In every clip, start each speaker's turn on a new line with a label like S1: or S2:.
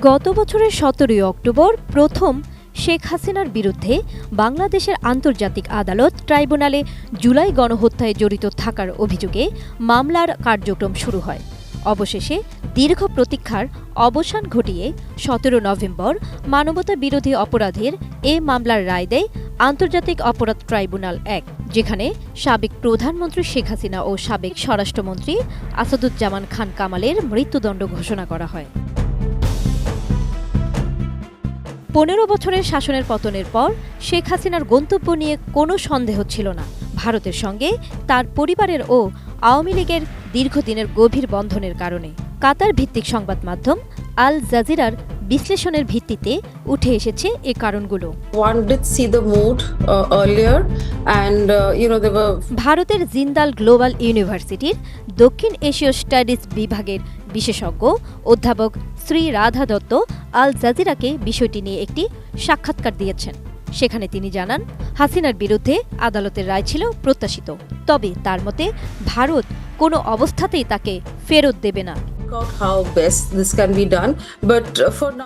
S1: গত বছরের ১৭ অক্টোবর প্রথম শেখ হাসিনার বিরুদ্ধে বাংলাদেশের আন্তর্জাতিক আদালত ট্রাইব্যুনালে জুলাই গণহত্যায় জড়িত থাকার অভিযোগে মামলার কার্যক্রম শুরু হয়। অবশেষে দীর্ঘ প্রতীক্ষার অবসান ঘটিয়ে ১৭ নভেম্বর মানবতা বিরোধী অপরাধের এ মামলার রায় দেয় আন্তর্জাতিক অপরাধ ট্রাইব্যুনাল ১, যেখানে সাবেক প্রধানমন্ত্রী শেখ হাসিনা ও সাবেক স্বরাষ্ট্রমন্ত্রী আসাদুজ্জামান খান কামালের মৃত্যুদণ্ড ঘোষণা করা হয়। ১৫ বছরের শাসনের পতনের পর শেখ হাসিনার গন্তব্য নিয়ে কোনো সন্দেহ ছিল না। ভারতের সঙ্গে তার পরিবারের ও আওয়ামী লীগের দীর্ঘদিনের গভীর বন্ধনের কারণে কাতার ভিত্তিক সংবাদ মাধ্যম আল জাজিরার বিশ্লেষণের ভিত্তিতে উঠে এসেছে এ কারণগুলো। ভারতের জিন্দাল গ্লোবাল ইউনিভার্সিটির দক্ষিণ এশীয় স্টাডিজ বিভাগের বিশেষজ্ঞ অধ্যাপক শ্রী রাধা দত্ত আল জাজিরাকে বিষয়টি নিয়ে একটি সাক্ষাৎকার দিয়েছেন। সেখানে তিনি জানান, হাসিনার বিরুদ্ধে আদালতের রায় ছিল প্রত্যাশিত, তবে তার মতে ভারত কোনো অবস্থাতেই তাকে ফেরত দেবে না।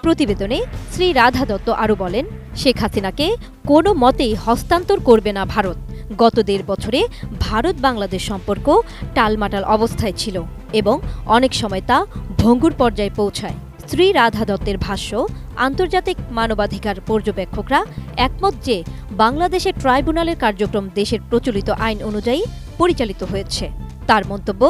S1: প্রতিবেদনে শ্রী রাধা দত্ত আরও বলেন, শেখ হাসিনাকে কোনো মতেই হস্তান্তর করবে না ভারত। গত ১.৫ বছরে ভারত বাংলাদেশ সম্পর্ক টালমাটাল অবস্থায় ছিল এবং অনেক সময় তা ভঙ্গুর পর্যায়ে পৌঁছায়। শ্রী রাধা দত্তের ভাষ্য, আন্তর্জাতিক মানবাধিকার পর্যবেক্ষকরা একমত যে বাংলাদেশের ট্রাইব্যুনালের কার্যক্রম দেশের প্রচলিত আইন অনুযায়ী পরিচালিত হয়েছে। তার মন্তব্য,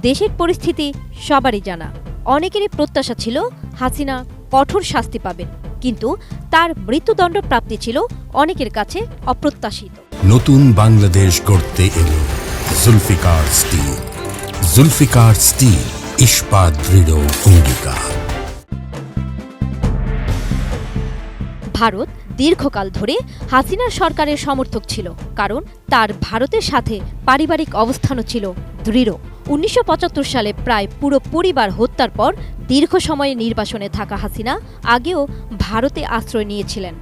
S1: দেশের পরিস্থিতি সবারই জানা। অনেকেরই প্রত্যাশা ছিল হাসিনা কঠোর শাস্তি পাবেন, কিন্তু তার মৃত্যুদণ্ড প্রাপ্তি ছিল অনেকের কাছে অপ্রত্যাশিত।
S2: নতুন বাংলাদেশ গড়তে এলো জুলফিকার স্টিল। জুলফিকার স্টিল, ইস্পাত দৃঢ় অঙ্গীকার।
S1: ভারত দীর্ঘকাল ধরে হাসিনার সরকারের সমর্থক ছিল, কারণ তার ভারতের সাথে পারিবারিক অবস্থানও ছিল দৃঢ়। ১৯৭৫ সালে প্রায় পুরো পরিবার হত্যার পর দীর্ঘ সময়ে নির্বাসনে থাকা হাসিনা আগেও ভারতে আশ্রয় নিয়েছিলেন।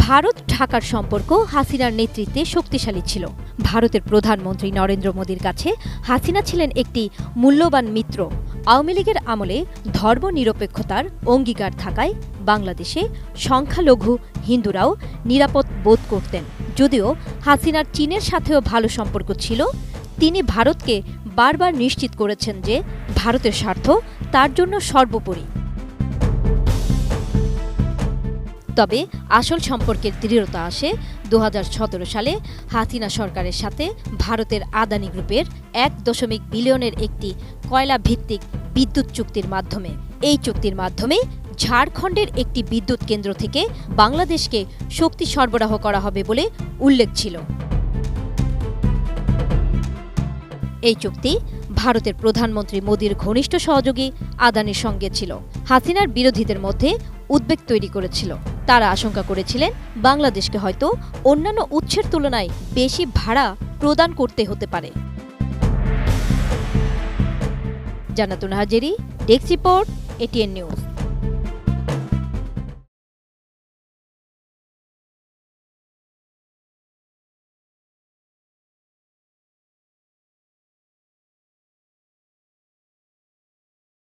S1: ভারত ঢাকার সম্পর্ক হাসিনার নেতৃত্বে শক্তিশালী ছিল। ভারতের প্রধানমন্ত্রী নরেন্দ্র মোদীর কাছে হাসিনা ছিলেন একটি মূল্যবান মিত্র। আওয়ামী লীগের আমলে ধর্মনিরপেক্ষতার অঙ্গীকার থাকায় বাংলাদেশে সংখ্যালঘু হিন্দুরাও নিরাপদ বোধ করতেন। যদিও হাসিনার চীনের সাথেও ভালো সম্পর্ক ছিল, তিনি ভারতকে বারবার নিশ্চিত করেছেন যে ভারতের স্বার্থ তার জন্য সর্বোপরি। তবে আসল সম্পর্কের দৃঢ়তা আসে ২০১৭ সালে হাসিনা সরকারের সাথে ভারতের আদানি গ্রুপের ১.২ বিলিয়নের একটি কয়লা ভিত্তিক বিদ্যুৎ চুক্তির মাধ্যমে। এই চুক্তির মাধ্যমে ঝাড়খণ্ডের একটি বিদ্যুৎ কেন্দ্র থেকে বাংলাদেশকে শক্তি সরবরাহ করা হবে বলে উল্লেখ ছিল। এই চুক্তি ভারতের প্রধানমন্ত্রী মোদীর ঘনিষ্ঠ সহযোগী আদানির সঙ্গে ছিল। হাসিনার বিরোধীদের মধ্যে উদ্বেগ তৈরি করেছিল। তারা আশঙ্কা করেছিলেন বাংলাদেশকে হয়তো অন্যান্য উৎসের তুলনায় বেশি ভাড়া প্রদান করতে হতে পারে। Jannatun Hajeri, desk report, ATN news.